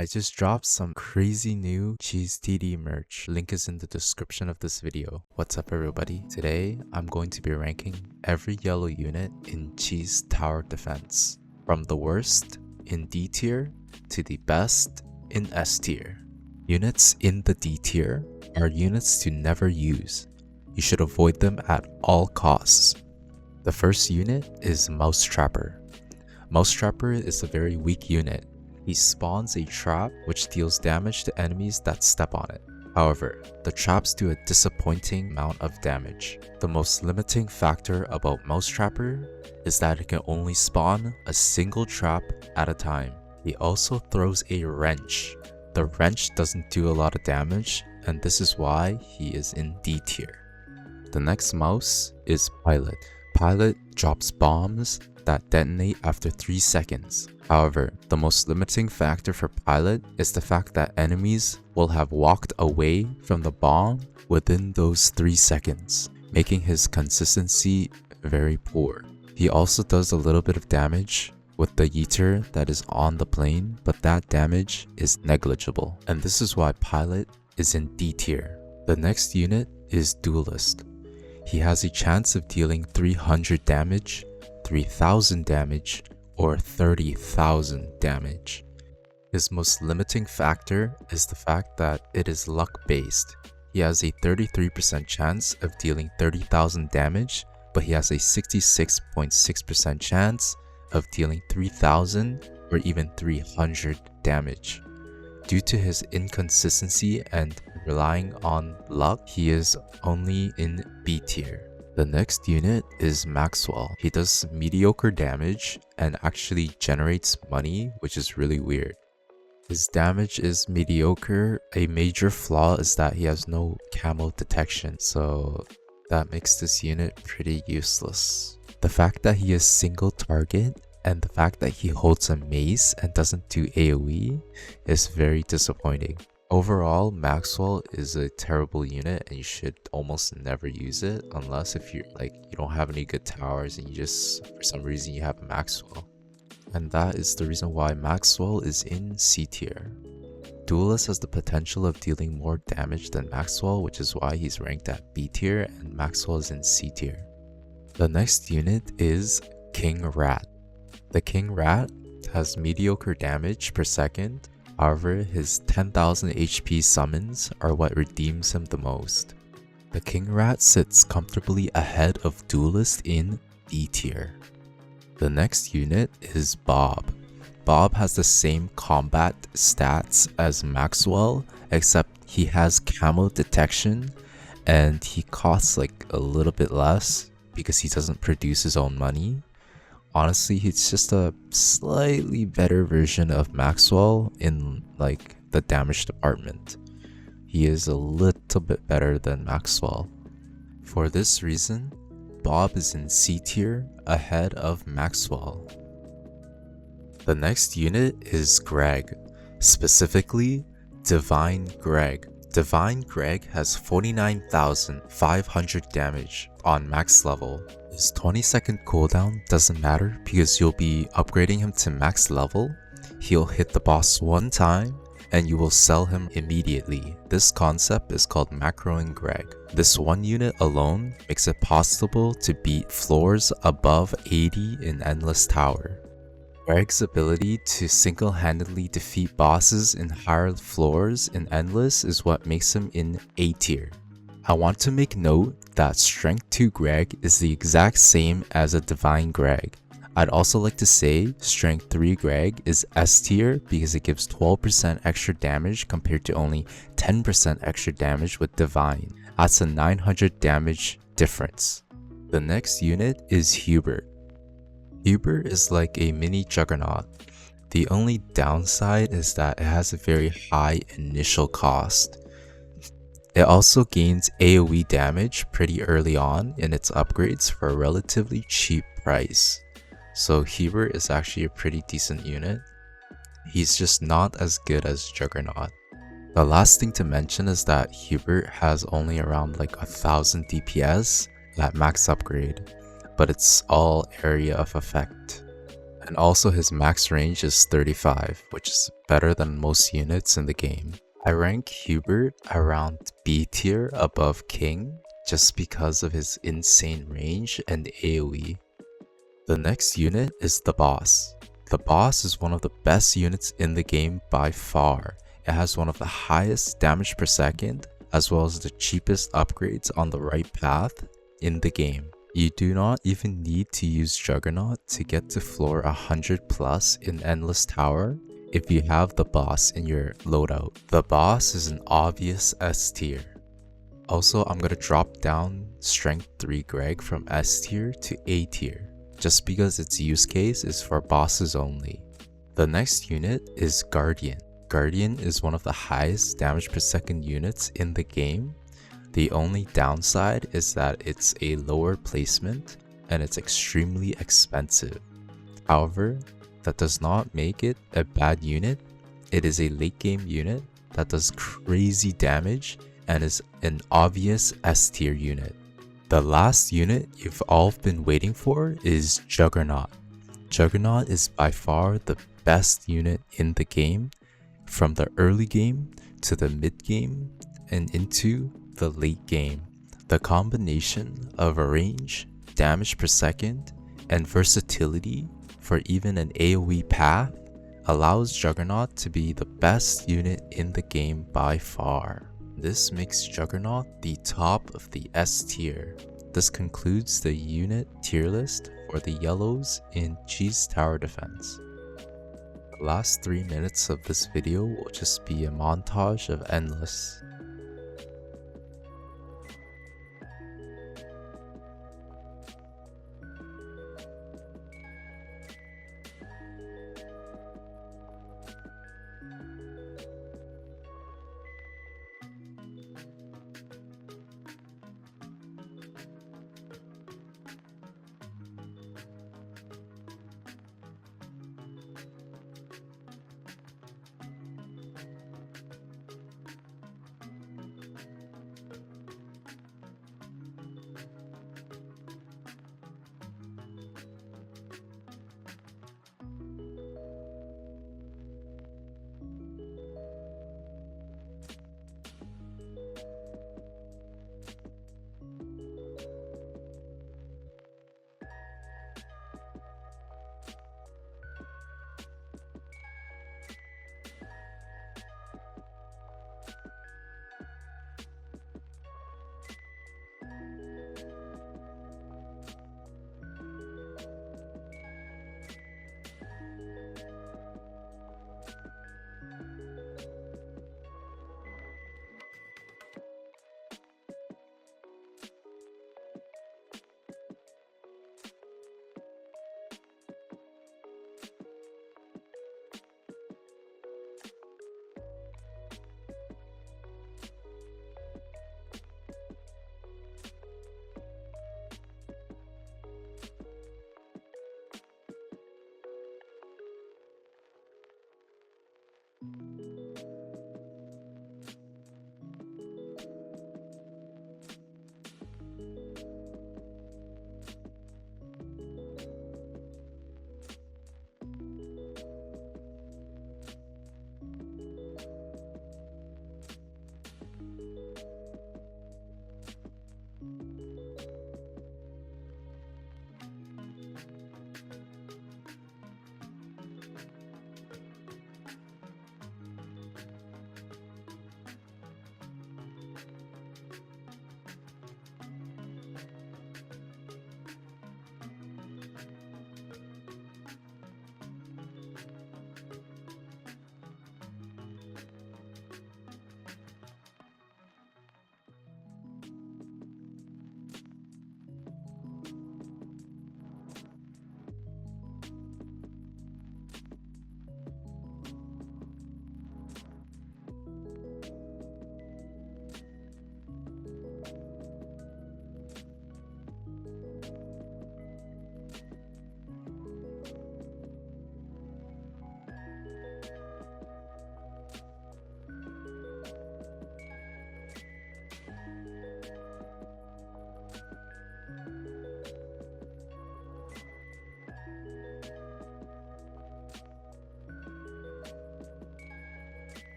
I just dropped some crazy new Cheese TD merch. Link is in the description of this video. What's up everybody? Today, I'm going to be ranking every yellow unit in Cheese Tower Defense. From the worst in D tier to the best in S tier. Units in the D tier are units to never use. You should avoid them at all costs. The first unit is Mousetrapper. Mousetrapper is a very weak unit. He spawns a trap which deals damage to enemies that step on it. However, the traps do a disappointing amount of damage. The most limiting factor about Mousetrapper is that it can only spawn a single trap at a time. He also throws a wrench. The wrench doesn't do a lot of damage, and this is why he is in D tier. The next mouse is Pilot. Pilot drops bombs that detonate after 3 seconds. However, the most limiting factor for Pilot is the fact that enemies will have walked away from the bomb within those 3 seconds, making his consistency very poor. He also does a little bit of damage with the yeeter that is on the plane, but that damage is negligible, and this is why Pilot is in D tier. The next unit is Duelist. He has a chance of dealing 300 damage, 3000 damage, or 30,000 damage. His most limiting factor is the fact that it is luck based. He has a 33% chance of dealing 30,000 damage, but he has a 66.6% chance of dealing 3,000 or even 300 damage. Due to his inconsistency and relying on luck, he is only in B tier. The next unit is Maxwell. He does mediocre damage and actually generates money, which is really weird. His damage is mediocre. A major flaw is that he has no camo detection, so that makes this unit pretty useless. The fact that he is single target and the fact that he holds a mace and doesn't do AoE is very disappointing. Overall, Maxwell is a terrible unit and you should almost never use it unless if you don't have any good towers and you just for some reason you have Maxwell. And that is the reason why Maxwell is in C tier. Duelist has the potential of dealing more damage than Maxwell, which is why he's ranked at B tier and Maxwell is in C tier. The next unit is King Rat. The King Rat has mediocre damage per second. However, his 10,000 HP summons are what redeems him the most. The King Rat sits comfortably ahead of Duelist in D tier. The next unit is Bob. Bob has the same combat stats as Maxwell, except he has camo detection and he costs like a little bit less because he doesn't produce his own money. Honestly, he's just a slightly better version of Maxwell in like the damage department. He is a little bit better than Maxwell. For this reason, Bob is in C tier ahead of Maxwell. The next unit is Greg, specifically Divine Greg. Divine Greg has 49,500 damage on max level. His 20-second cooldown doesn't matter because you'll be upgrading him to max level. He'll hit the boss one time and you will sell him immediately. This concept is called macroing Greg. This one unit alone makes it possible to beat floors above 80 in Endless Tower. Greg's ability to single-handedly defeat bosses in higher floors in Endless is what makes him in A tier. I want to make note that Strength 2 Greg is the exact same as a Divine Greg. I'd also like to say Strength 3 Greg is S tier because it gives 12% extra damage compared to only 10% extra damage with Divine. That's a 900 damage difference. The next unit is Hubert. Hubert is like a mini Juggernaut. The only downside is that it has a very high initial cost. It also gains AoE damage pretty early on in its upgrades for a relatively cheap price. So Hubert is actually a pretty decent unit. He's just not as good as Juggernaut. The last thing to mention is that Hubert has only around like 1000 DPS at max upgrade, but it's all area of effect. And also his max range is 35, which is better than most units in the game. I rank Hubert around B tier above King just because of his insane range and AoE. The next unit is the boss. The boss is one of the best units in the game by far. It has one of the highest damage per second as well as the cheapest upgrades on the right path in the game. You do not even need to use Juggernaut to get to floor 100 plus in Endless Tower if you have the boss in your loadout. The boss is an obvious S tier. Also, I'm gonna drop down Strength 3 Greg from S tier to A tier, just because its use case is for bosses only. The next unit is Guardian. Guardian is one of the highest damage per second units in the game. The only downside is that it's a lower placement and it's extremely expensive. However, that does not make it a bad unit. It is a late game unit that does crazy damage and is an obvious S tier unit. The last unit you've all been waiting for is Juggernaut. Juggernaut is by far the best unit in the game, from the early game to the mid game and into the late game. The combination of range, damage per second, and versatility for even an AoE path allows Juggernaut to be the best unit in the game by far. This makes Juggernaut the top of the S tier. This concludes the unit tier list for the yellows in Cheese Tower Defense. The last 3 minutes of this video will just be a montage of Endless.